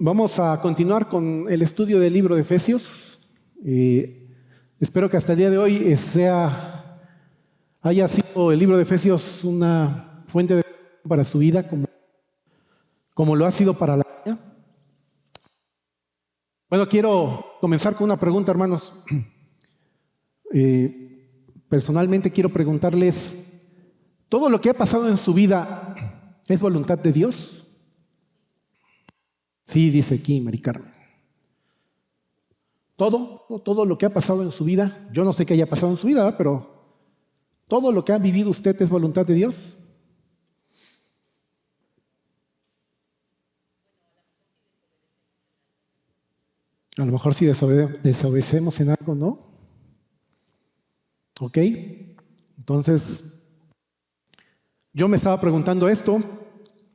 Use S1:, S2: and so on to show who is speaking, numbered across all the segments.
S1: Vamos a continuar con el estudio del libro de Efesios. Espero que hasta el día de hoy haya sido el libro de Efesios una fuente de para su vida, como lo ha sido para la mía. Bueno, quiero comenzar con una pregunta, hermanos. Personalmente quiero preguntarles, ¿todo lo que ha pasado en su vida es voluntad de Dios? Sí, dice aquí Mari Carmen. Todo lo que ha pasado en su vida, yo no sé qué haya pasado en su vida, pero todo lo que ha vivido usted es voluntad de Dios. A lo mejor si desobedecemos en algo, ¿no? Ok, entonces yo me estaba preguntando esto,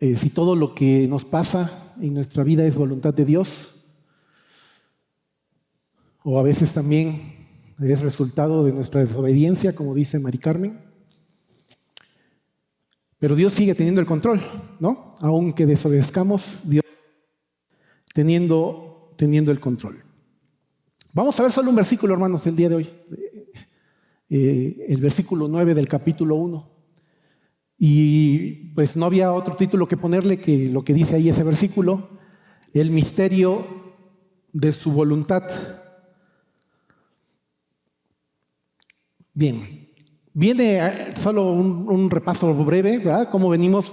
S1: si todo lo que nos pasa en nuestra vida es voluntad de Dios, o a veces también es resultado de nuestra desobediencia, como dice Mari Carmen. Pero Dios sigue teniendo el control, ¿no? Aunque desobedezcamos, Dios teniendo el control. Vamos a ver solo un versículo, hermanos, el día de hoy. El versículo 9 del capítulo 1. Y pues no había otro título que ponerle que lo que dice ahí ese versículo, el misterio de su voluntad. Bien, viene solo un repaso breve, ¿verdad? ¿Cómo venimos?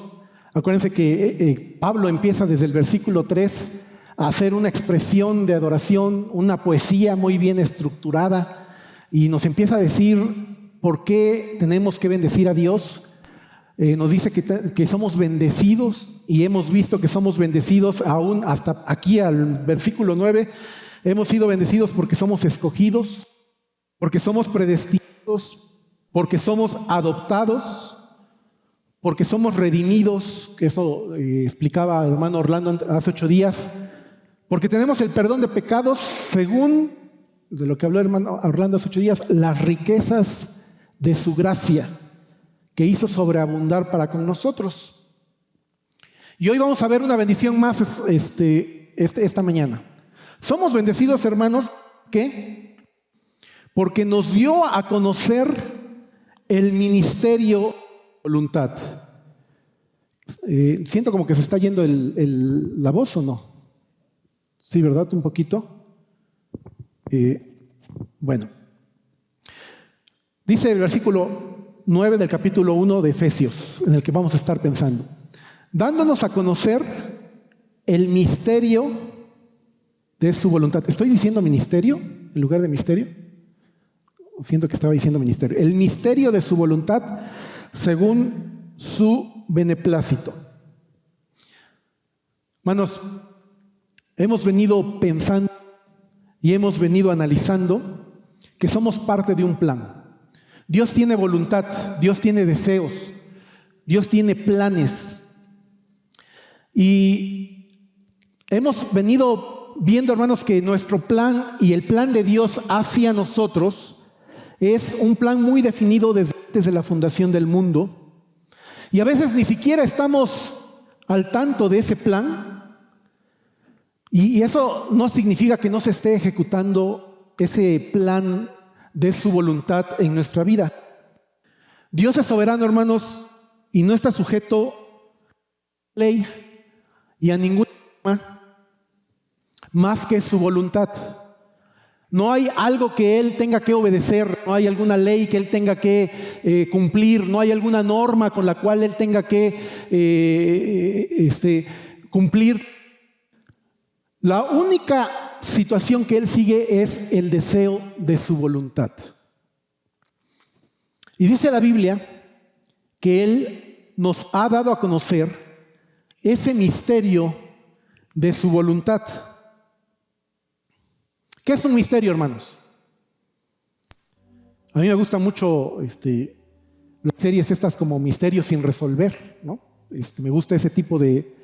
S1: Acuérdense que Pablo empieza desde el versículo 3 a hacer una expresión de adoración, una poesía muy bien estructurada, y nos empieza a decir por qué tenemos que bendecir a Dios. Nos dice que somos bendecidos, y hemos visto que somos bendecidos aún hasta aquí al versículo 9. Hemos sido bendecidos porque somos escogidos, porque somos predestinados, porque somos adoptados, porque somos redimidos, que eso explicaba el hermano Orlando hace 8 días, porque tenemos el perdón de pecados según, de lo que habló el hermano Orlando hace 8 días, las riquezas de su gracia, que hizo sobreabundar para con nosotros. Y hoy vamos a ver una bendición más esta mañana. Somos bendecidos, hermanos, ¿qué? Porque nos dio a conocer el ministerio de voluntad. Siento como que se está yendo la voz, ¿o no? Sí, ¿verdad? Un poquito. Bueno. Dice el versículo 9 del capítulo 1 de Efesios, en el que vamos a estar pensando, dándonos a conocer el misterio de su voluntad. ¿Estoy diciendo ministerio en lugar de misterio? Siento que estaba diciendo ministerio. El misterio de su voluntad según su beneplácito. Hermanos, hemos venido pensando y hemos venido analizando que somos parte de un plan. Dios tiene voluntad, Dios tiene deseos, Dios tiene planes. Y hemos venido viendo, hermanos, que nuestro plan y el plan de Dios hacia nosotros es un plan muy definido desde la fundación del mundo. Y a veces ni siquiera estamos al tanto de ese plan. Y eso no significa que no se esté ejecutando ese plan de su voluntad en nuestra vida. Dios es soberano, hermanos, y no está sujeto a ley y a ninguna norma más que su voluntad. No hay algo que Él tenga que obedecer, no hay alguna ley que Él tenga que cumplir, no hay alguna norma con la cual Él tenga que cumplir. La única situación que Él sigue es el deseo de su voluntad. Y dice la Biblia que Él nos ha dado a conocer ese misterio de su voluntad. ¿Qué es un misterio, hermanos? A mí me gusta mucho las series estas como Misterios sin resolver, ¿no? Me gusta ese tipo de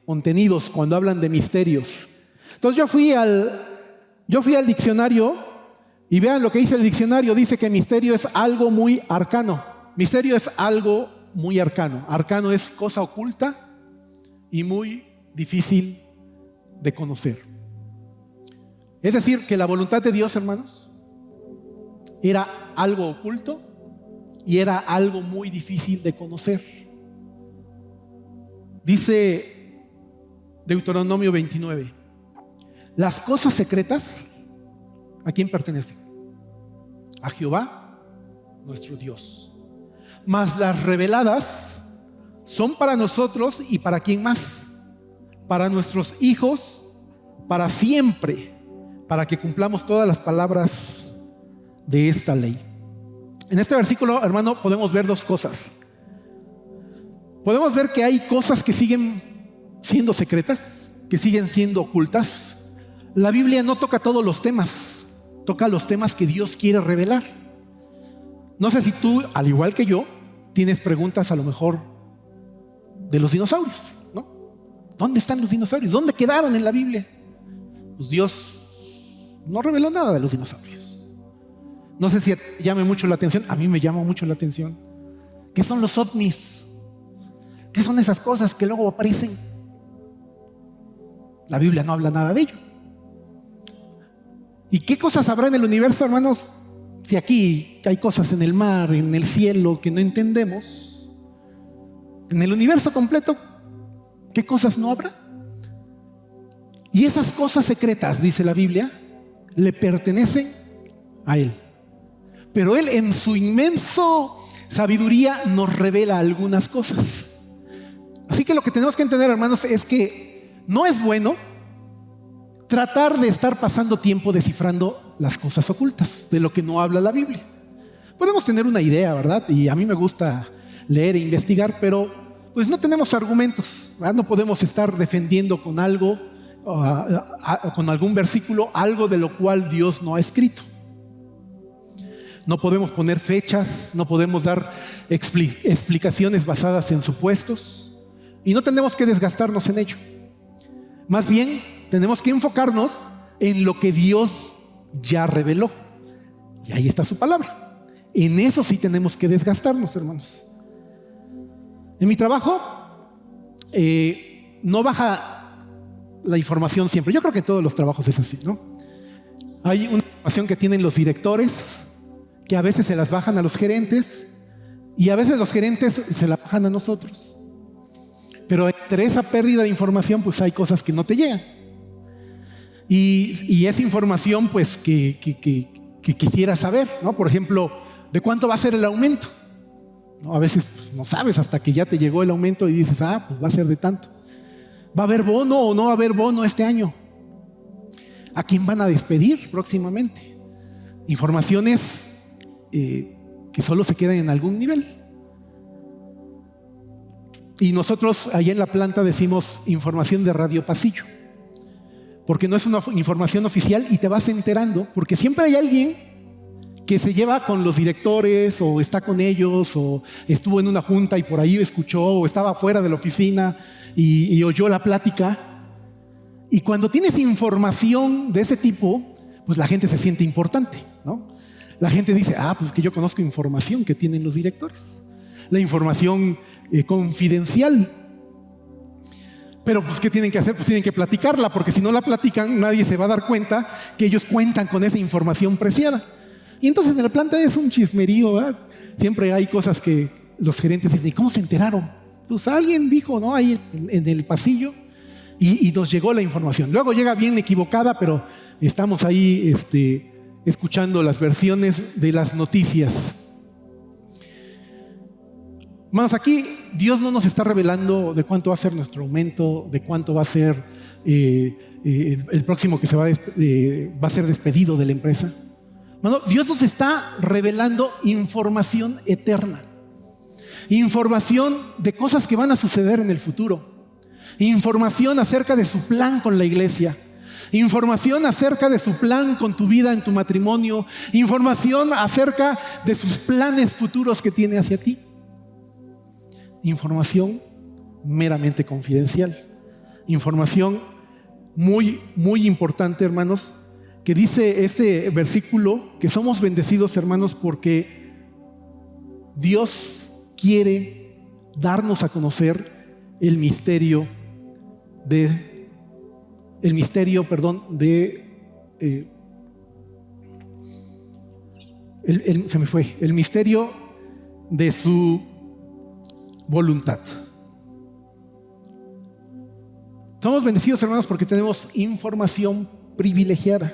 S1: contenidos cuando hablan de misterios. Entonces yo fui al diccionario y vean lo que dice el diccionario. Dice que misterio es algo muy arcano. Misterio es algo muy arcano. Arcano es cosa oculta y muy difícil de conocer. Es decir, que la voluntad de Dios, hermanos, era algo oculto y era algo muy difícil de conocer. Dice Deuteronomio 29, las cosas secretas, ¿a quién pertenecen? A Jehová, nuestro Dios. Mas las reveladas son para nosotros y para quién más, para nuestros hijos, para siempre, para que cumplamos todas las palabras de esta ley. En este versículo, hermano, podemos ver dos cosas. Podemos ver que hay cosas que siguen siendo secretas, que siguen siendo ocultas. La Biblia no toca todos los temas, toca los temas que Dios quiere revelar. No sé si tú, al igual que yo, tienes preguntas a lo mejor de los dinosaurios, ¿no? ¿Dónde están los dinosaurios? ¿Dónde quedaron en la Biblia? Pues Dios no reveló nada de los dinosaurios. No sé si llame mucho la atención. A mí me llama mucho la atención. ¿Qué son los ovnis? ¿Qué son esas cosas que luego aparecen? La Biblia no habla nada de ello. ¿Y qué cosas habrá en el universo, hermanos? Si aquí hay cosas en el mar, en el cielo que no entendemos, en el universo completo, ¿qué cosas no habrá? Y esas cosas secretas, dice la Biblia, le pertenecen a Él. Pero Él, en su inmenso sabiduría, nos revela algunas cosas. Así que lo que tenemos que entender, hermanos, es que no es bueno tratar de estar pasando tiempo descifrando las cosas ocultas de lo que no habla la Biblia. Podemos tener una idea, ¿verdad? Y a mí me gusta leer e investigar, pero pues no tenemos argumentos, ¿verdad? No podemos estar defendiendo con algo, con algún versículo, algo de lo cual Dios no ha escrito. No podemos poner fechas, no podemos dar explicaciones basadas en supuestos, y no tenemos que desgastarnos en ello. Más bien, tenemos que enfocarnos en lo que Dios ya reveló. Y ahí está su palabra. En eso sí tenemos que desgastarnos, hermanos. En mi trabajo, no baja la información siempre. Yo creo que en todos los trabajos es así, ¿no? Hay una información que tienen los directores, que a veces se las bajan a los gerentes, y a veces los gerentes se la bajan a nosotros. Pero entre esa pérdida de información, pues hay cosas que no te llegan. Y esa información, pues, que quisiera saber, ¿no? Por ejemplo, ¿de cuánto va a ser el aumento? ¿No? A veces pues, no sabes hasta que ya te llegó el aumento y dices, pues va a ser de tanto. ¿Va a haber bono o no va a haber bono este año? ¿A quién van a despedir próximamente? Informaciones que solo se quedan en algún nivel. Y nosotros allá en la planta decimos información de radio pasillo, porque no es una información oficial y te vas enterando, porque siempre hay alguien que se lleva con los directores o está con ellos o estuvo en una junta y por ahí escuchó o estaba fuera de la oficina y oyó la plática. Y cuando tienes información de ese tipo, pues la gente se siente importante, ¿no? La gente dice, pues que yo conozco información que tienen los directores. La información confidencial. Pero pues ¿qué tienen que hacer? Pues tienen que platicarla, porque si no la platican nadie se va a dar cuenta que ellos cuentan con esa información preciada. Y entonces en la planta es un chismerío, ¿verdad? Siempre hay cosas que los gerentes dicen, ¿y cómo se enteraron? Pues alguien dijo, ¿no? Ahí en el pasillo y nos llegó la información. Luego llega bien equivocada, pero estamos ahí escuchando las versiones de las noticias. Hermanos, aquí Dios no nos está revelando de cuánto va a ser nuestro aumento, de cuánto va a ser el próximo que va a ser despedido de la empresa. Hermano, Dios nos está revelando información eterna, información de cosas que van a suceder en el futuro, información acerca de su plan con la iglesia, información acerca de su plan con tu vida en tu matrimonio, información acerca de sus planes futuros que tiene hacia ti. Información meramente confidencial, información muy, muy importante, hermanos, que dice este versículo que somos bendecidos, hermanos, porque Dios quiere darnos a conocer el misterio de el misterio, el misterio de su voluntad. Somos bendecidos, hermanos, porque tenemos información privilegiada.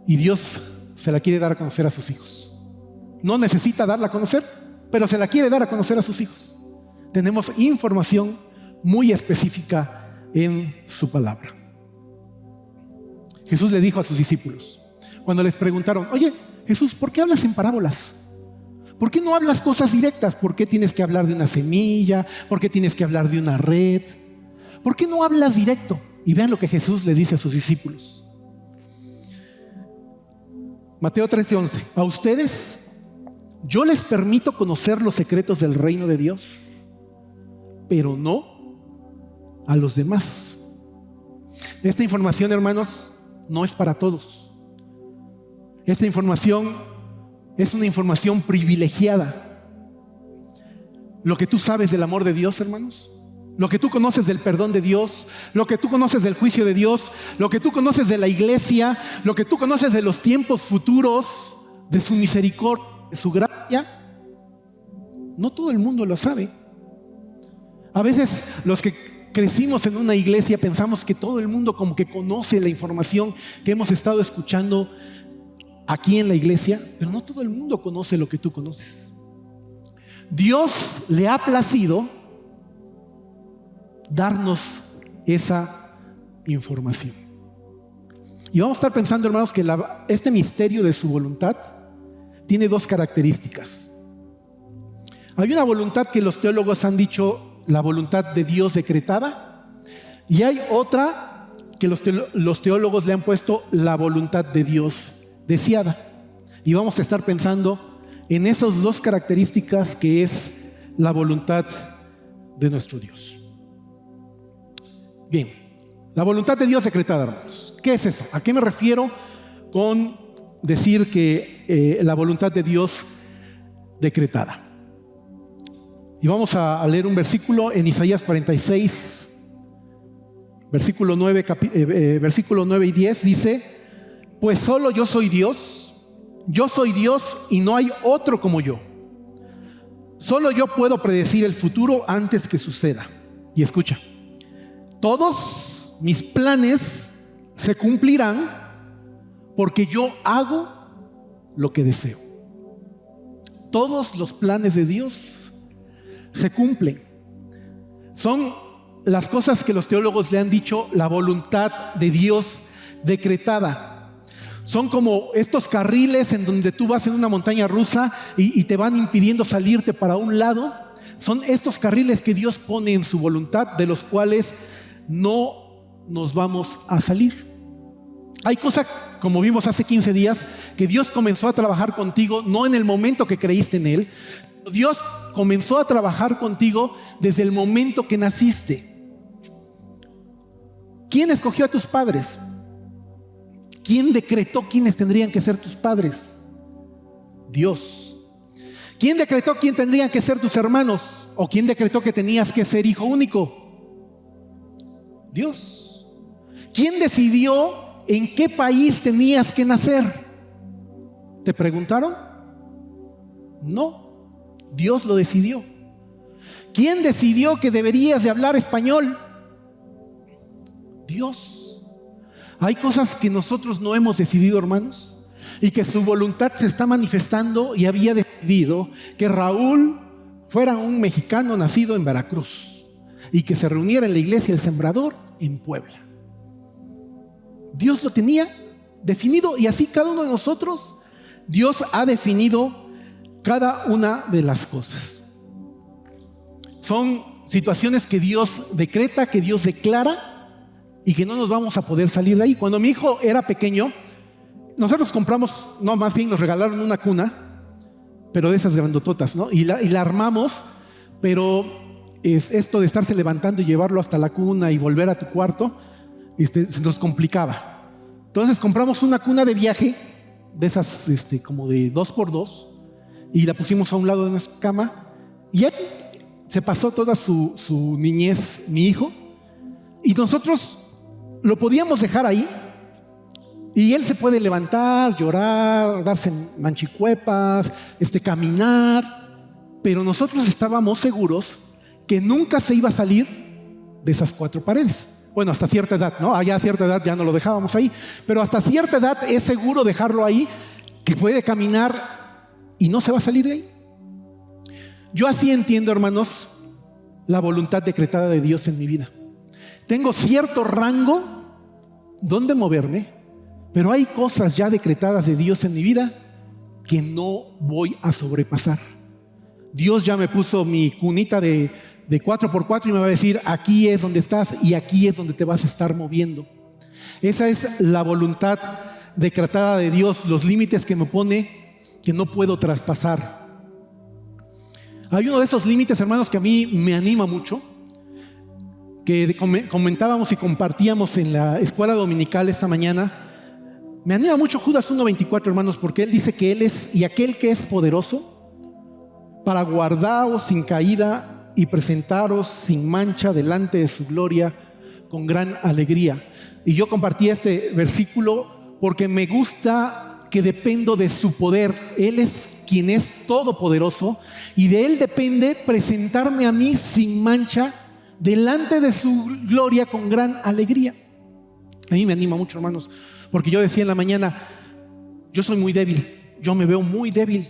S1: Y Dios se la quiere dar a conocer a sus hijos. No necesita darla a conocer, pero se la quiere dar a conocer a sus hijos. Tenemos información muy específica en su palabra. Jesús le dijo a sus discípulos, cuando les preguntaron: oye, Jesús, ¿por qué hablas en parábolas? ¿Por qué no hablas cosas directas? ¿Por qué tienes que hablar de una semilla? ¿Por qué tienes que hablar de una red? ¿Por qué no hablas directo? Y vean lo que Jesús le dice a sus discípulos. Mateo 13:11. A ustedes yo les permito conocer los secretos del reino de Dios, pero no a los demás. Esta información, hermanos, no es para todos. Esta información es una información privilegiada. Lo que tú sabes del amor de Dios, hermanos, lo que tú conoces del perdón de Dios, lo que tú conoces del juicio de Dios, lo que tú conoces de la iglesia, lo que tú conoces de los tiempos futuros, de su misericordia, de su gracia, no todo el mundo lo sabe. A veces los que crecimos en una iglesia pensamos que todo el mundo como que conoce la información que hemos estado escuchando aquí en la iglesia, pero no todo el mundo conoce lo que tú conoces. Dios le ha placido darnos esa información. Y vamos a estar pensando, hermanos, que este misterio de su voluntad tiene dos características. Hay una voluntad que los teólogos han dicho la voluntad de Dios decretada, y hay otra que los teólogos le han puesto la voluntad de Dios deseada. Y vamos a estar pensando en esas dos características que es la voluntad de nuestro Dios. Bien, la voluntad de Dios decretada, hermanos. ¿Qué es eso? ¿A qué me refiero con decir que la voluntad de Dios decretada? Y vamos a leer un versículo en Isaías 46, versículo 9 y 10, dice: pues solo yo soy Dios y no hay otro como yo. Solo yo puedo predecir el futuro antes que suceda. Y escucha, todos mis planes se cumplirán porque yo hago lo que deseo. Todos los planes de Dios se cumplen. Son las cosas que los teólogos le han dicho la voluntad de Dios decretada. Son como estos carriles en donde tú vas en una montaña rusa y te van impidiendo salirte para un lado. Son estos carriles que Dios pone en su voluntad, de los cuales no nos vamos a salir. Hay cosas, como vimos hace 15 días, que Dios comenzó a trabajar contigo no en el momento que creíste en Él. Dios comenzó a trabajar contigo desde el momento que naciste. ¿Quién escogió a tus padres? ¿Quién decretó quiénes tendrían que ser tus padres? Dios. ¿Quién decretó quién tendrían que ser tus hermanos? ¿O quién decretó que tenías que ser hijo único? Dios. ¿Quién decidió en qué país tenías que nacer? ¿Te preguntaron? No, Dios lo decidió. ¿Quién decidió que deberías de hablar español? Dios. Hay cosas que nosotros no hemos decidido, hermanos, y que su voluntad se está manifestando, y había decidido que Raúl fuera un mexicano nacido en Veracruz y que se reuniera en la iglesia El Sembrador en Puebla. Dios lo tenía definido, y así cada uno de nosotros, Dios ha definido cada una de las cosas. Son situaciones que Dios decreta, que Dios declara, y que no nos vamos a poder salir de ahí. Cuando mi hijo era pequeño, nosotros más bien nos regalaron una cuna, pero de esas grandototas, ¿no? Y la armamos, pero esto de estarse levantando y llevarlo hasta la cuna y volver a tu cuarto, se nos complicaba. Entonces compramos una cuna de viaje, de esas como de 2x2, y la pusimos a un lado de nuestra cama, y ahí se pasó toda su niñez mi hijo. Y nosotros lo podíamos dejar ahí y él se puede levantar, llorar, darse manchicuepas, caminar, pero nosotros estábamos seguros que nunca se iba a salir de esas 4 paredes. Bueno, hasta cierta edad, ¿no? Allá a cierta edad ya no lo dejábamos ahí, pero hasta cierta edad es seguro dejarlo ahí, que puede caminar y no se va a salir de ahí. Yo así entiendo, hermanos, la voluntad decretada de Dios en mi vida. Tengo cierto rango donde moverme, pero hay cosas ya decretadas de Dios en mi vida que no voy a sobrepasar. Dios ya me puso mi cunita de 4x4 y me va a decir, aquí es donde estás y aquí es donde te vas a estar moviendo. Esa es la voluntad decretada de Dios, los límites que me pone que no puedo traspasar. Hay uno de esos límites, hermanos, que a mí me anima mucho, que comentábamos y compartíamos en la escuela dominical esta mañana. Me anima mucho Judas 1:24, hermanos, porque él dice que él es y aquel que es poderoso para guardaros sin caída y presentaros sin mancha delante de su gloria con gran alegría. Y yo compartí este versículo porque me gusta que dependo de su poder. Él es quien es todopoderoso y de él depende presentarme a mí sin mancha delante de su gloria con gran alegría. A mí me anima mucho, hermanos, porque yo decía en la mañana, yo soy muy débil, yo me veo muy débil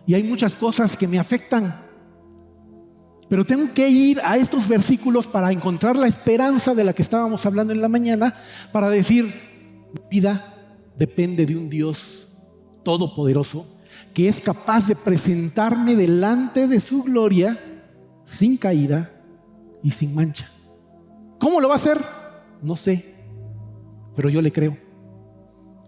S1: y hay muchas cosas que me afectan, pero tengo que ir a estos versículos para encontrar la esperanza de la que estábamos hablando en la mañana, para decir, mi vida depende de un Dios todopoderoso que es capaz de presentarme delante de su gloria sin caída y sin mancha. ¿Cómo lo va a hacer? No sé, pero yo le creo.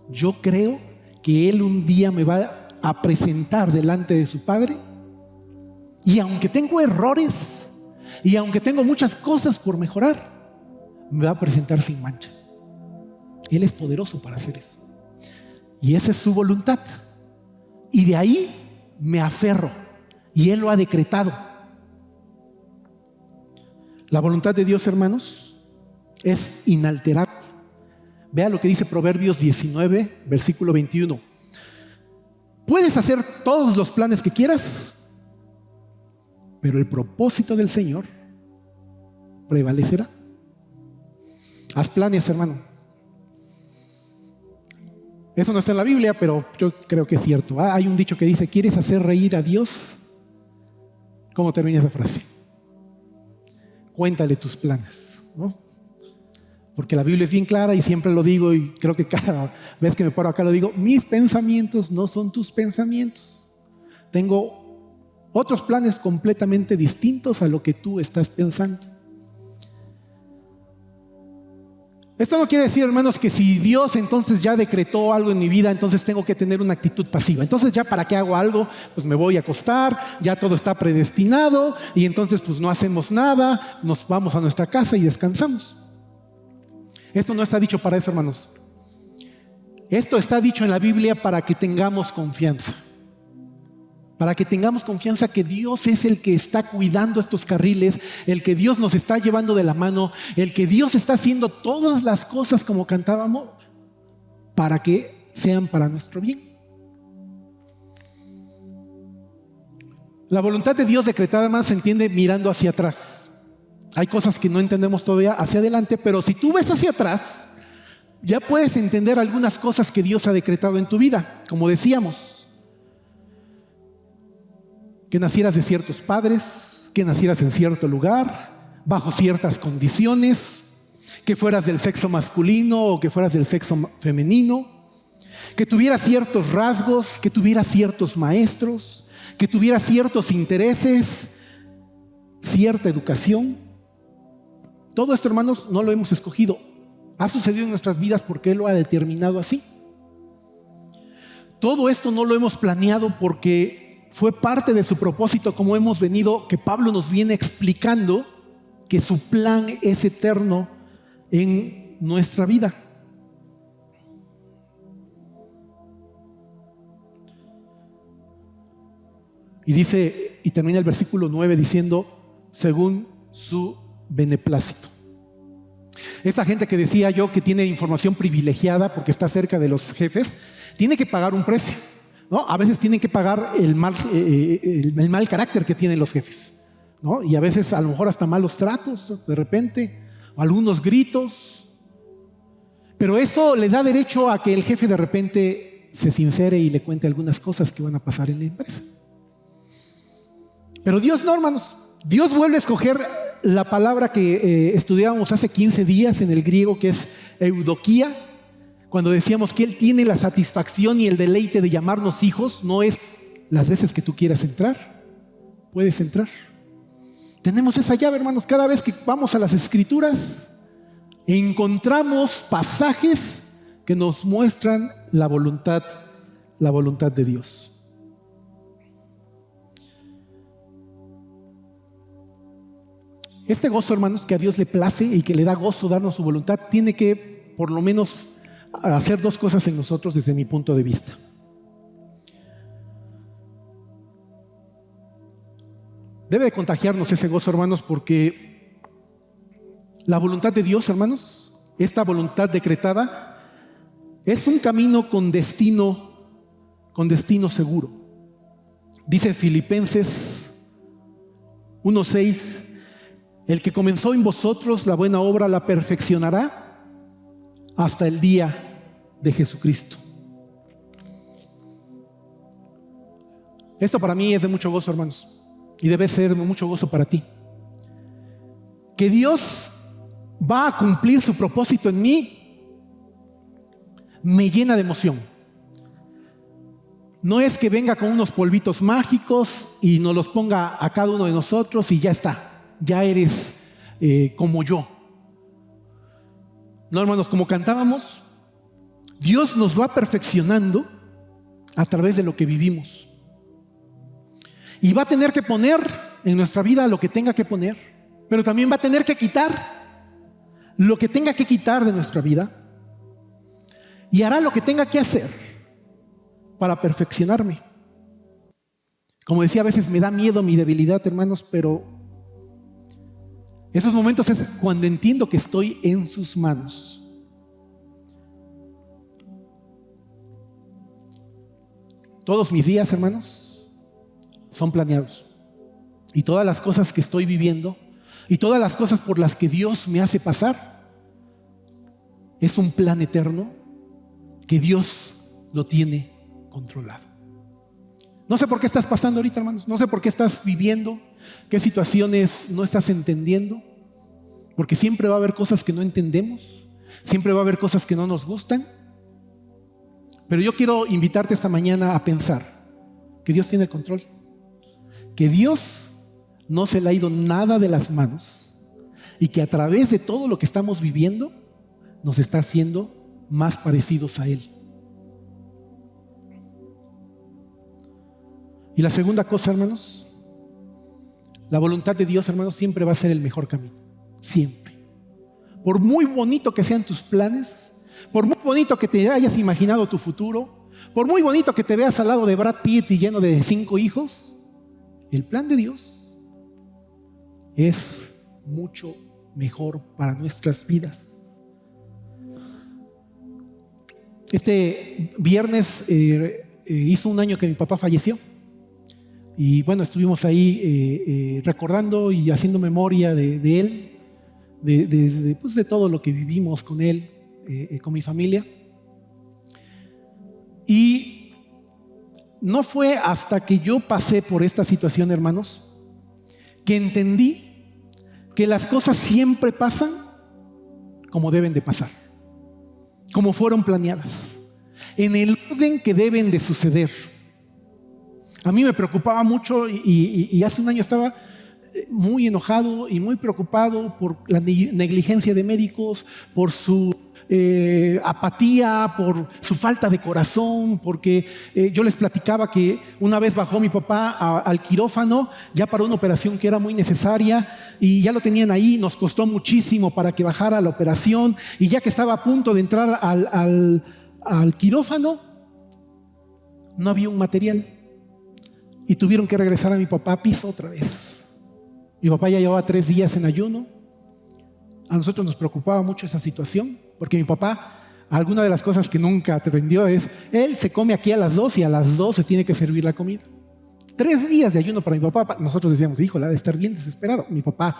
S1: Yo creo que Él un día me va a presentar delante de su Padre, y aunque tengo errores y aunque tengo muchas cosas por mejorar, me va a presentar sin mancha. Él es poderoso para hacer eso, y esa es su voluntad, y de ahí me aferro, y Él lo ha decretado. La voluntad de Dios, hermanos, es inalterable. Vea lo que dice Proverbios 19, versículo 21. Puedes hacer todos los planes que quieras, pero el propósito del Señor prevalecerá. Haz planes, hermano. Eso no está en la Biblia, pero yo creo que es cierto. Hay un dicho que dice, ¿quieres hacer reír a Dios? ¿Cómo termina esa frase? Cuéntale tus planes, ¿no? Porque la Biblia es bien clara y siempre lo digo, y creo que cada vez que me paro acá lo digo, mis pensamientos no son tus pensamientos. Tengo otros planes completamente distintos a lo que tú estás pensando. Esto no quiere decir, hermanos, que si Dios entonces ya decretó algo en mi vida, entonces tengo que tener una actitud pasiva. Entonces ya para qué hago algo, pues me voy a acostar, ya todo está predestinado y entonces pues no hacemos nada, nos vamos a nuestra casa y descansamos. Esto no está dicho para eso, hermanos. Esto está dicho en la Biblia para que tengamos confianza. Para que tengamos confianza que Dios es el que está cuidando estos carriles, el que Dios nos está llevando de la mano, el que Dios está haciendo todas las cosas como cantábamos para que sean para nuestro bien. La voluntad de Dios decretada, más se entiende mirando hacia atrás. Hay cosas que no entendemos todavía hacia adelante, pero si tú ves hacia atrás, ya puedes entender algunas cosas que Dios ha decretado en tu vida. Como decíamos, que nacieras de ciertos padres, que nacieras en cierto lugar, bajo ciertas condiciones, que fueras del sexo masculino o que fueras del sexo femenino, que tuvieras ciertos rasgos, que tuvieras ciertos maestros, que tuvieras ciertos intereses, cierta educación. Todo esto, hermanos, no lo hemos escogido. Ha sucedido en nuestras vidas porque Él lo ha determinado así. Todo esto no lo hemos planeado porque fue parte de su propósito, como hemos venido, que Pablo nos viene explicando, que su plan es eterno en nuestra vida. Y dice, y termina el versículo 9 diciendo, según su beneplácito. esta gente que decía yo que tiene información privilegiada porque está cerca de los jefes, tiene que pagar un precio, ¿no? A veces tienen que pagar el mal carácter que tienen los jefes, ¿no? Y a veces a lo mejor hasta malos tratos de repente, algunos gritos. Pero eso le da derecho a que el jefe de repente se sincere y le cuente algunas cosas que van a pasar en la empresa. Pero Dios no, hermanos. Dios vuelve a escoger la palabra que estudiábamos hace 15 días en el griego, que es eudoquía, cuando decíamos que Él tiene la satisfacción y el deleite de llamarnos hijos. No es las veces que tú quieras entrar, puedes entrar. Tenemos esa llave, hermanos. Cada vez que vamos a las Escrituras, encontramos pasajes que nos muestran la voluntad de Dios. Este gozo, hermanos, que a Dios le place y que le da gozo darnos su voluntad, tiene que por lo menos hacer dos cosas en nosotros desde mi punto de vista. Debe de contagiarnos ese gozo, hermanos, porque la voluntad de Dios, hermanos, esta voluntad decretada, es un camino con destino seguro. Dice Filipenses 1:6, el que comenzó en vosotros la buena obra la perfeccionará hasta el día de Jesucristo. Esto para mí es de mucho gozo, hermanos, y debe ser de mucho gozo para ti. Que Dios va a cumplir su propósito en mí me llena de emoción. No es que venga con unos polvitos mágicos y nos los ponga a cada uno de nosotros y ya está. Ya eres como yo. No, hermanos, como cantábamos, Dios nos va perfeccionando a través de lo que vivimos. Y va a tener que poner en nuestra vida lo que tenga que poner, pero también va a tener que quitar lo que tenga que quitar de nuestra vida. Y hará lo que tenga que hacer para perfeccionarme. Como decía, a veces me da miedo mi debilidad, hermanos, pero esos momentos es cuando entiendo que estoy en sus manos. Todos mis días, hermanos, son planeados. Y todas las cosas que estoy viviendo y todas las cosas por las que Dios me hace pasar, es un plan eterno que Dios lo tiene controlado. No sé por qué estás pasando ahorita, hermanos. No sé por qué estás viviendo, qué situaciones no estás entendiendo. Porque siempre va a haber cosas que no entendemos. Siempre va a haber cosas que no nos gustan. Pero yo quiero invitarte esta mañana a pensar que Dios tiene el control. Que Dios no se le ha ido nada de las manos. Y que a través de todo lo que estamos viviendo, nos está haciendo más parecidos a Él. Y la segunda cosa, hermanos, la voluntad de Dios, hermanos, siempre va a ser el mejor camino. Siempre. Por muy bonito que sean tus planes, por muy bonito que te hayas imaginado tu futuro, por muy bonito que te veas al lado de Brad Pitt y lleno de 5 hijos, el plan de Dios es mucho mejor para nuestras vidas. Este viernes hizo un año que mi papá falleció. Y bueno, estuvimos ahí recordando y haciendo memoria de él, de todo lo que vivimos con él, con mi familia. Y no fue hasta que yo pasé por esta situación, hermanos, que entendí que las cosas siempre pasan como deben de pasar, como fueron planeadas, en el orden que deben de suceder. A mí me preocupaba mucho y hace un año estaba muy enojado y muy preocupado por la negligencia de médicos, por su apatía, por su falta de corazón, porque yo les platicaba que una vez bajó mi papá al quirófano ya para una operación que era muy necesaria y ya lo tenían ahí, nos costó muchísimo para que bajara la operación y ya que estaba a punto de entrar al quirófano, no había un material. Y tuvieron que regresar a mi papá a piso otra vez. Mi papá ya llevaba 3 días en ayuno A nosotros nos preocupaba mucho esa situación, porque mi papá, alguna de las cosas que nunca aprendió es, él se come aquí a las 2 y a las 2 se tiene que servir la comida. 3 días de ayuno para mi papá. Nosotros decíamos, híjole, ha de estar bien desesperado. Mi papá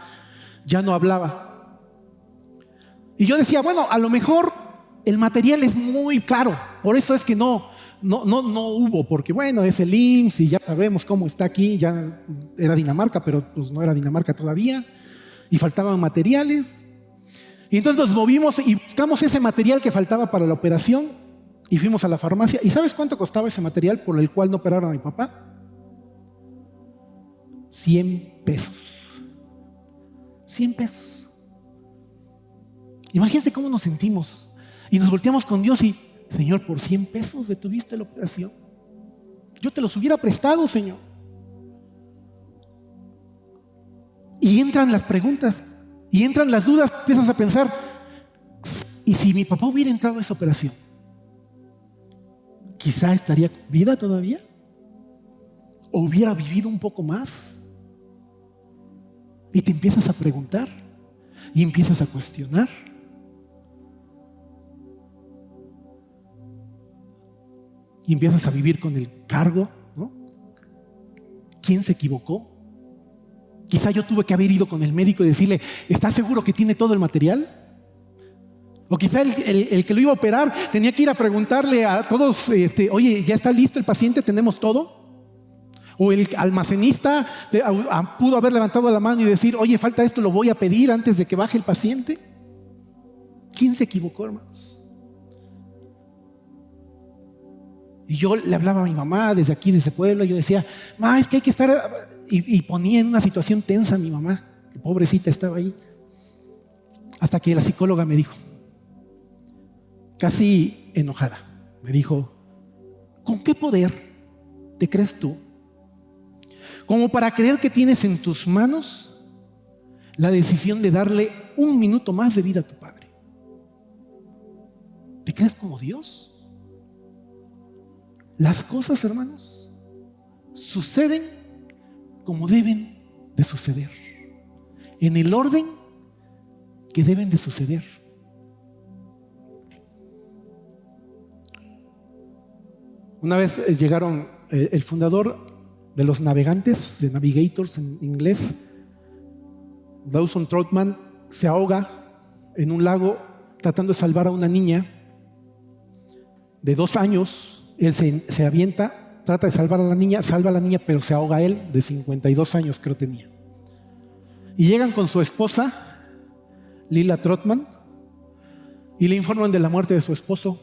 S1: ya no hablaba. Y yo decía, bueno, a lo mejor el material es muy caro, por eso es que no hubo, porque bueno, es el IMSS y ya sabemos cómo está aquí, ya era Dinamarca, pero pues no era Dinamarca todavía, y faltaban materiales. Y entonces nos movimos y buscamos ese material que faltaba para la operación y fuimos a la farmacia. ¿Y sabes cuánto costaba ese material por el cual no operaron a mi papá? 100 pesos. 100 pesos. Imagínate cómo nos sentimos. Y nos volteamos con Dios y, Señor, por 100 pesos detuviste la operación. Yo te los hubiera prestado, Señor. Y entran las preguntas, y entran las dudas, empiezas a pensar, ¿y si mi papá hubiera entrado a esa operación? Quizá estaría con vida todavía, o hubiera vivido un poco más. Y te empiezas a preguntar, y empiezas a cuestionar. Y empiezas a vivir con el cargo, ¿no? ¿Quién se equivocó? Quizá yo tuve que haber ido con el médico y decirle, ¿estás seguro que tiene todo el material? O quizá el que lo iba a operar tenía que ir a preguntarle a todos, oye, ¿ya está listo el paciente? ¿Tenemos todo? O el almacenista pudo haber levantado la mano y decir, oye, falta esto, lo voy a pedir antes de que baje el paciente. ¿Quién se equivocó, hermanos? Y yo le hablaba a mi mamá desde aquí, de ese pueblo, y yo decía, ma, es que hay que estar... Y ponía en una situación tensa a mi mamá, que pobrecita estaba ahí. Hasta que la psicóloga me dijo, casi enojada, me dijo, ¿con qué poder te crees tú como para creer que tienes en tus manos la decisión de darle 1 minuto más de vida a tu padre? ¿Te crees como Dios? Las cosas, hermanos, suceden como deben de suceder, en el orden que deben de suceder. Una vez llegaron el fundador de los navegantes, de Navigators en inglés, Dawson Trotman, se ahoga en un lago tratando de salvar a una niña de 2 años. Él se avienta, trata de salvar a la niña, salva a la niña, pero se ahoga él, de 52 años creo tenía. Y llegan con su esposa, Lila Trotman, y le informan de la muerte de su esposo.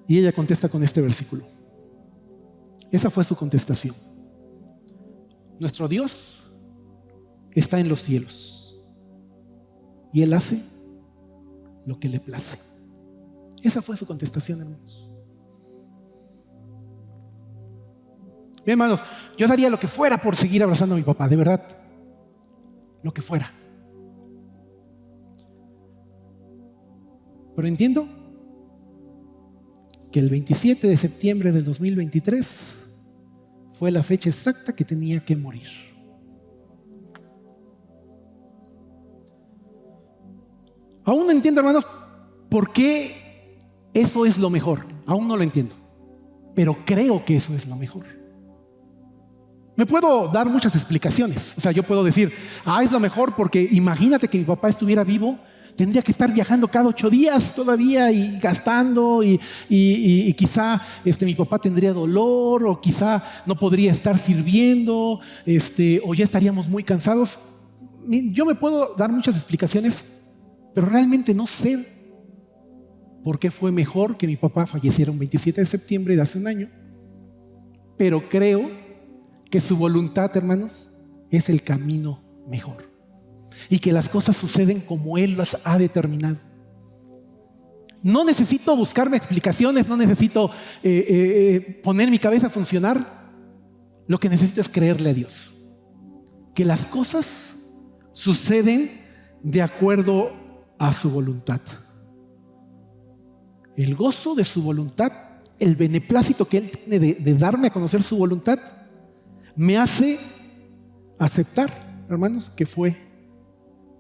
S1: Y ella contesta con este versículo. Esa fue su contestación. Nuestro Dios está en los cielos y Él hace lo que le place. Esa fue su contestación, hermanos. Bien, hermanos, yo daría lo que fuera por seguir abrazando a mi papá, de verdad. Lo que fuera. Pero entiendo que el 27 de septiembre del 2023 fue la fecha exacta que tenía que morir. Aún no entiendo, hermanos, por qué eso es lo mejor. Aún no lo entiendo. Pero creo que eso es lo mejor. Me puedo dar muchas explicaciones. O sea, yo puedo decir, es lo mejor porque imagínate que mi papá estuviera vivo, tendría que estar viajando cada 8 días todavía y gastando y quizá mi papá tendría dolor o quizá no podría estar sirviendo o ya estaríamos muy cansados. Yo me puedo dar muchas explicaciones, pero realmente no sé por qué fue mejor que mi papá falleciera un 27 de septiembre de hace un año. Pero creo que su voluntad, hermanos, es el camino mejor. Y que las cosas suceden como Él las ha determinado. No necesito buscarme explicaciones, no necesito poner mi cabeza a funcionar. Lo que necesito es creerle a Dios. Que las cosas suceden de acuerdo a su voluntad. El gozo de su voluntad, el beneplácito que Él tiene de darme a conocer su voluntad, me hace aceptar, hermanos, que fue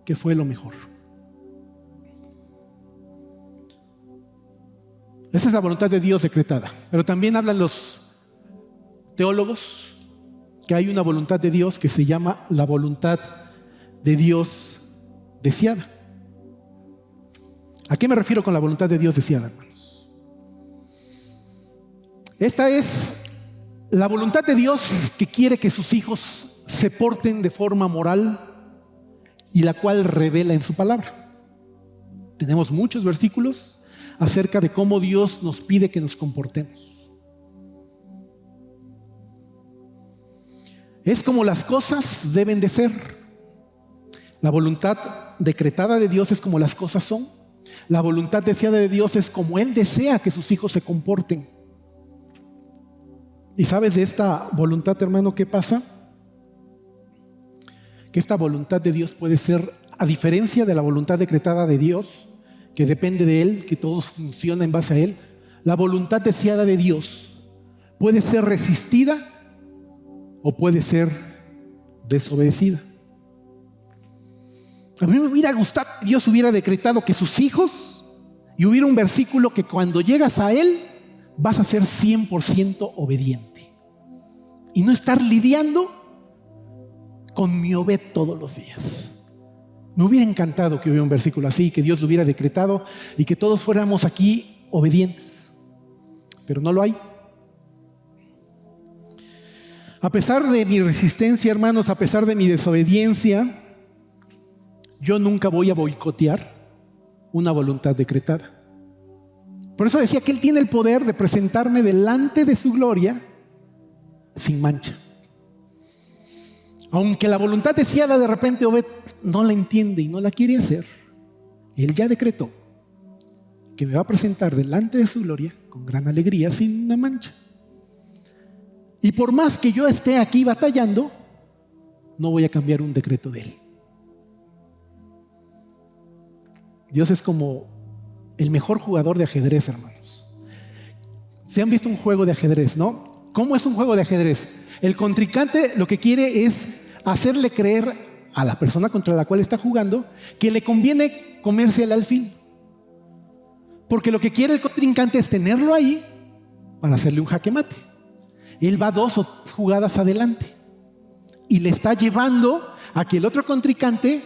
S1: que fue lo mejor. Esa es la voluntad de Dios decretada. Pero también hablan los teólogos que hay una voluntad de Dios que se llama la voluntad de Dios deseada. ¿A qué me refiero con la voluntad de Dios deseada, hermanos? Esta es la voluntad de Dios que quiere que sus hijos se porten de forma moral y la cual revela en su palabra. Tenemos muchos versículos acerca de cómo Dios nos pide que nos comportemos. Es como las cosas deben de ser. La voluntad decretada de Dios es como las cosas son. La voluntad deseada de Dios es como Él desea que sus hijos se comporten. ¿Y sabes de esta voluntad, hermano, qué pasa? Que esta voluntad de Dios puede ser, a diferencia de la voluntad decretada de Dios, que depende de Él, que todo funciona en base a Él, la voluntad deseada de Dios puede ser resistida o puede ser desobedecida. A mí me hubiera gustado que Dios hubiera decretado que sus hijos, y hubiera un versículo que cuando llegas a Él vas a ser 100% obediente y no estar lidiando con mi Obed todos los días. Me hubiera encantado que hubiera un versículo así, que Dios lo hubiera decretado y que todos fuéramos aquí obedientes, pero no lo hay. A pesar de mi resistencia, hermanos, a pesar de mi desobediencia, yo nunca voy a boicotear una voluntad decretada. Por eso decía que Él tiene el poder de presentarme delante de su gloria sin mancha. Aunque la voluntad deseada de repente Obed no la entiende y no la quiere hacer, Él ya decretó que me va a presentar delante de su gloria con gran alegría, sin una mancha. Y por más que yo esté aquí batallando, no voy a cambiar un decreto de Él. Dios es como el mejor jugador de ajedrez, hermanos. ¿Se han visto un juego de ajedrez, no? ¿Cómo es un juego de ajedrez? El contrincante lo que quiere es hacerle creer a la persona contra la cual está jugando que le conviene comerse el alfil. Porque lo que quiere el contrincante es tenerlo ahí para hacerle un jaque mate. Él va 2 o 3 jugadas adelante y le está llevando a que el otro contrincante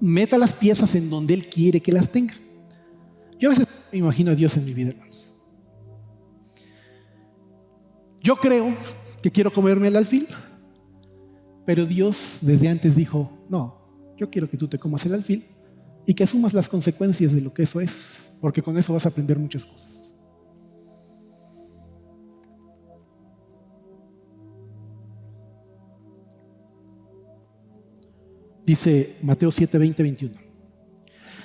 S1: meta las piezas en donde Él quiere que las tenga. Yo a veces me imagino a Dios en mi vida, hermanos. Yo creo que quiero comerme el alfil, pero Dios desde antes dijo, no, yo quiero que tú te comas el alfil y que asumas las consecuencias de lo que eso es, porque con eso vas a aprender muchas cosas. Dice Mateo 7, 20, 21.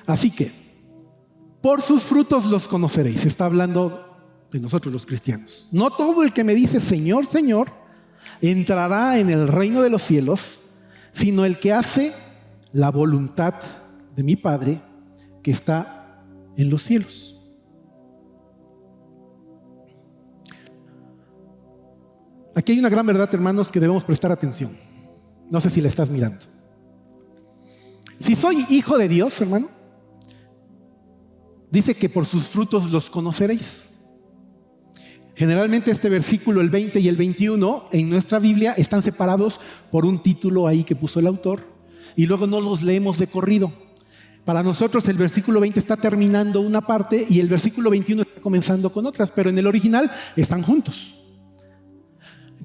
S1: Así que, por sus frutos los conoceréis. Está hablando de nosotros los cristianos. No todo el que me dice Señor, Señor, entrará en el reino de los cielos, sino el que hace la voluntad de mi Padre que está en los cielos. Aquí hay una gran verdad, hermanos, que debemos prestar atención. No sé si la estás mirando. Si soy hijo de Dios, hermano, dice que por sus frutos los conoceréis. Generalmente este versículo, el 20 y el 21, en nuestra Biblia están separados por un título ahí que puso el autor y luego no los leemos de corrido. Para nosotros el versículo 20 está terminando una parte y el versículo 21 está comenzando con otras, pero en el original están juntos.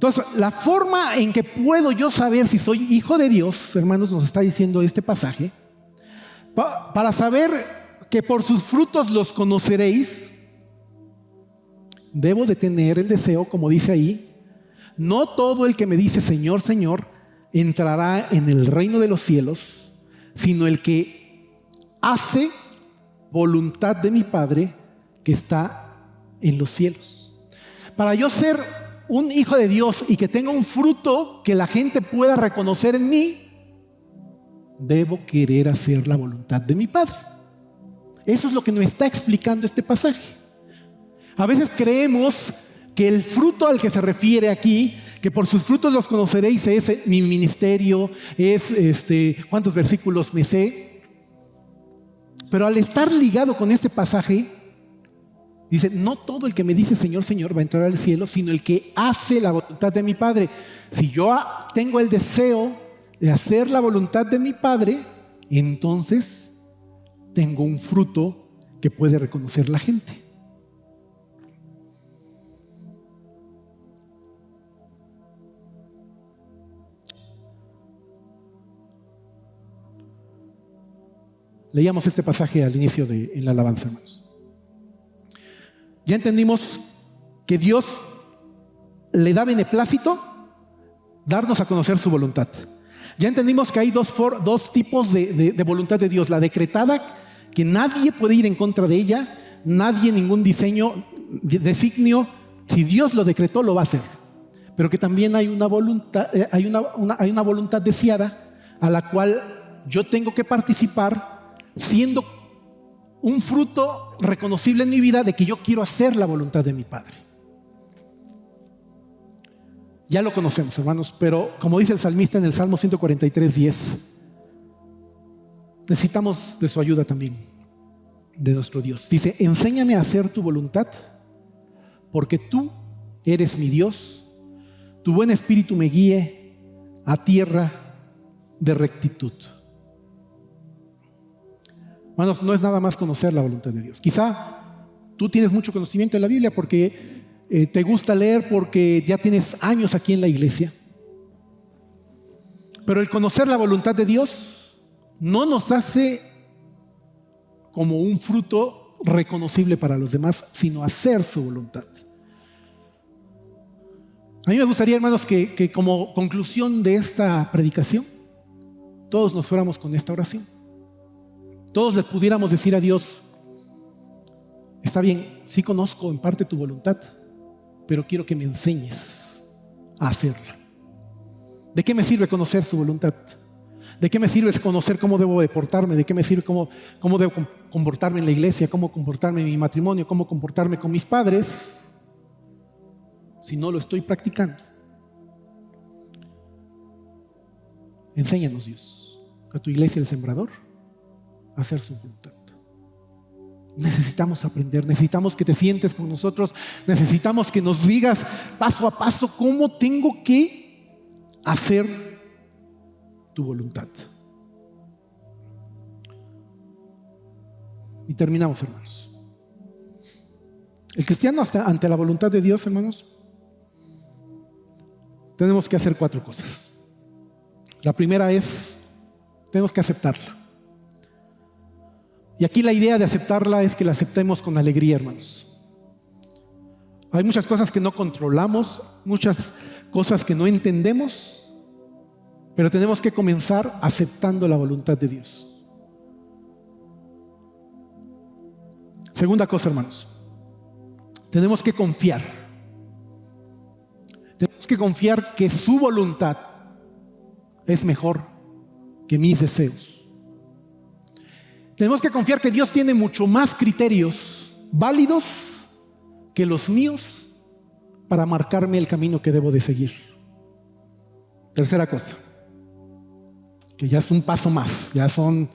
S1: Entonces, la forma en que puedo yo saber si soy hijo de Dios, hermanos, nos está diciendo este pasaje, para saber que por sus frutos los conoceréis, debo de tener el deseo, como dice ahí, no todo el que me dice Señor, Señor, entrará en el reino de los cielos, sino el que hace voluntad de mi Padre que está en los cielos. Para yo ser un hijo de Dios y que tenga un fruto que la gente pueda reconocer en mí, debo querer hacer la voluntad de mi Padre. Eso es lo que nos está explicando este pasaje. A veces creemos que el fruto al que se refiere aquí, que por sus frutos los conoceréis, es mi ministerio, es cuántos versículos me sé. Pero al estar ligado con este pasaje, dice, no todo el que me dice Señor, Señor va a entrar al cielo, sino el que hace la voluntad de mi Padre. Si yo tengo el deseo de hacer la voluntad de mi Padre, entonces tengo un fruto que puede reconocer la gente. Leíamos este pasaje al inicio en la alabanza, hermanos. Ya entendimos que Dios le da beneplácito darnos a conocer su voluntad. Ya entendimos que hay dos tipos de voluntad de Dios. La decretada, que nadie puede ir en contra de ella, nadie, ningún designio, si Dios lo decretó, lo va a hacer. Pero que también hay una voluntad, hay una voluntad deseada a la cual yo tengo que participar, siendo un fruto reconocible en mi vida de que yo quiero hacer la voluntad de mi Padre. Ya lo conocemos, hermanos, pero como dice el salmista en el Salmo 143:10, necesitamos de su ayuda también, de nuestro Dios. Dice, enséñame a hacer tu voluntad, porque tú eres mi Dios, tu buen espíritu me guíe a tierra de rectitud. Hermanos, no es nada más conocer la voluntad de Dios. Quizá tú tienes mucho conocimiento de la Biblia porque te gusta leer, porque ya tienes años aquí en la iglesia. Pero el conocer la voluntad de Dios no nos hace como un fruto reconocible para los demás, sino hacer su voluntad. A mí me gustaría, hermanos, que como conclusión de esta predicación, todos nos fuéramos con esta oración. Todos le pudiéramos decir a Dios, está bien, sí conozco en parte tu voluntad, pero quiero que me enseñes a hacerla. ¿De qué me sirve conocer su voluntad? ¿De qué me sirve conocer cómo debo de portarme? ¿De qué me sirve cómo debo comportarme en la iglesia? ¿Cómo comportarme en mi matrimonio? ¿Cómo comportarme con mis padres? Si no lo estoy practicando. Enséñanos, Dios, a tu iglesia el Sembrador a hacer su voluntad. Necesitamos aprender, necesitamos que te sientes con nosotros, necesitamos que nos digas paso a paso cómo tengo que hacer tu voluntad. Y terminamos, hermanos. El cristiano ante la voluntad de Dios, hermanos, tenemos que hacer 4 cosas. La primera es, tenemos que aceptarla. Y aquí la idea de aceptarla es que la aceptemos con alegría, hermanos. Hay muchas cosas que no controlamos, muchas cosas que no entendemos, pero tenemos que comenzar aceptando la voluntad de Dios. Segunda cosa, hermanos, tenemos que confiar. Tenemos que confiar que su voluntad es mejor que mis deseos. Tenemos que confiar que Dios tiene mucho más criterios válidos que los míos para marcarme el camino que debo de seguir. Tercera cosa, que ya es un paso más, ya son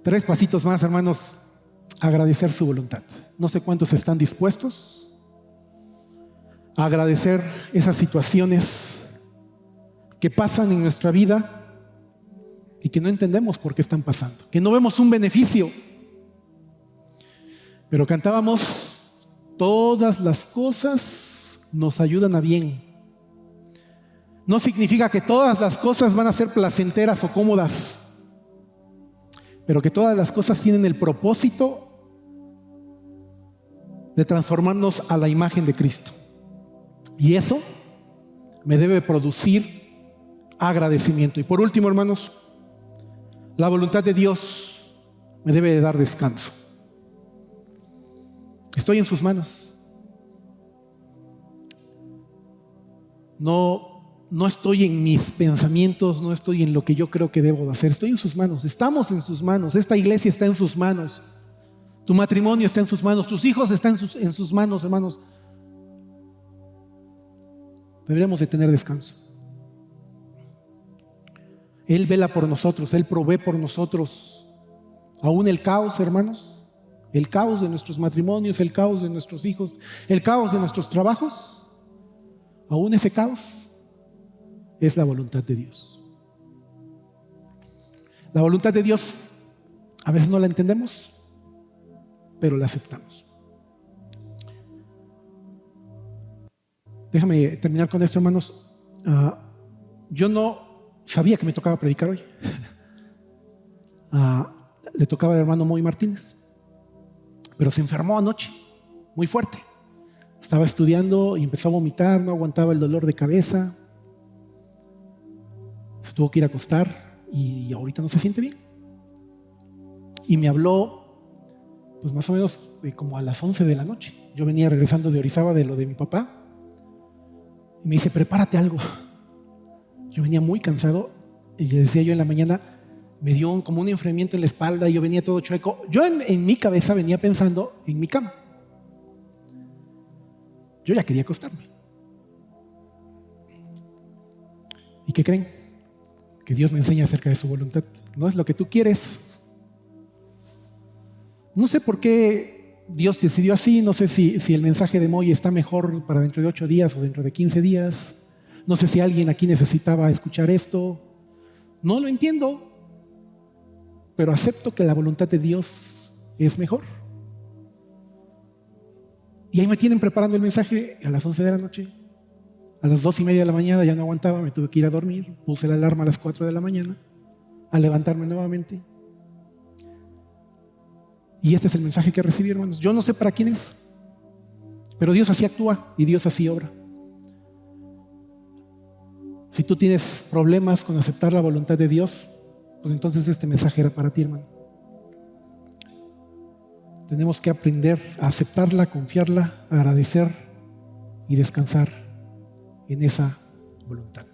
S1: 3 pasitos más, hermanos, agradecer su voluntad. No sé cuántos están dispuestos a agradecer esas situaciones que pasan en nuestra vida y que no entendemos por qué están pasando, que no vemos un beneficio. Pero cantábamos, todas las cosas nos ayudan a bien. No significa que todas las cosas van a ser placenteras o cómodas, pero que todas las cosas tienen el propósito de transformarnos a la imagen de Cristo. Y eso me debe producir agradecimiento. Y por último, hermanos, la voluntad de Dios me debe de dar descanso. Estoy en sus manos. No estoy en mis pensamientos, no estoy en lo que yo creo que debo de hacer. Estoy en sus manos, estamos en sus manos. Esta iglesia está en sus manos. Tu matrimonio está en sus manos, tus hijos están en sus manos, hermanos. deberíamos de tener descanso. Él vela por nosotros, Él provee por nosotros. Aún el caos, hermanos, el caos de nuestros matrimonios, el caos de nuestros hijos, el caos de nuestros trabajos, aún ese caos es la voluntad de Dios. La voluntad de Dios a veces no la entendemos, pero la aceptamos. Déjame terminar con esto, hermanos. Yo no sabía que me tocaba predicar hoy. Le tocaba al hermano Moy Martínez, pero se enfermó anoche, muy fuerte. Estaba estudiando y empezó a vomitar, no aguantaba el dolor de cabeza. Se tuvo que ir a acostar y ahorita no se siente bien. Y me habló, pues más o menos como a las 11 de la noche. Yo venía regresando de Orizaba de lo de mi papá. Y me dice, prepárate algo. Yo venía muy cansado y le decía yo en la mañana, me dio como un enfriamiento en la espalda y yo venía todo chueco. Yo en mi cabeza venía pensando en mi cama. Yo ya quería acostarme. ¿Y qué creen? Que Dios me enseña acerca de su voluntad. No es lo que tú quieres. No sé por qué Dios decidió así. No sé si el mensaje de Moy está mejor para dentro de 8 días o dentro de 15 días. No sé si alguien aquí necesitaba escuchar esto. No lo entiendo. Pero acepto que la voluntad de Dios es mejor. Y ahí me tienen preparando el mensaje a las 11 de la noche. A las 2:30 de la mañana ya no aguantaba, me tuve que ir a dormir. Puse la alarma a las 4 de la mañana, a levantarme nuevamente. Y este es el mensaje que recibí, hermanos. Yo no sé para quién es, pero Dios así actúa y Dios así obra. Si tú tienes problemas con aceptar la voluntad de Dios, pues entonces este mensaje era para ti, hermano. Tenemos que aprender a aceptarla, confiarla, agradecer y descansar en esa voluntad.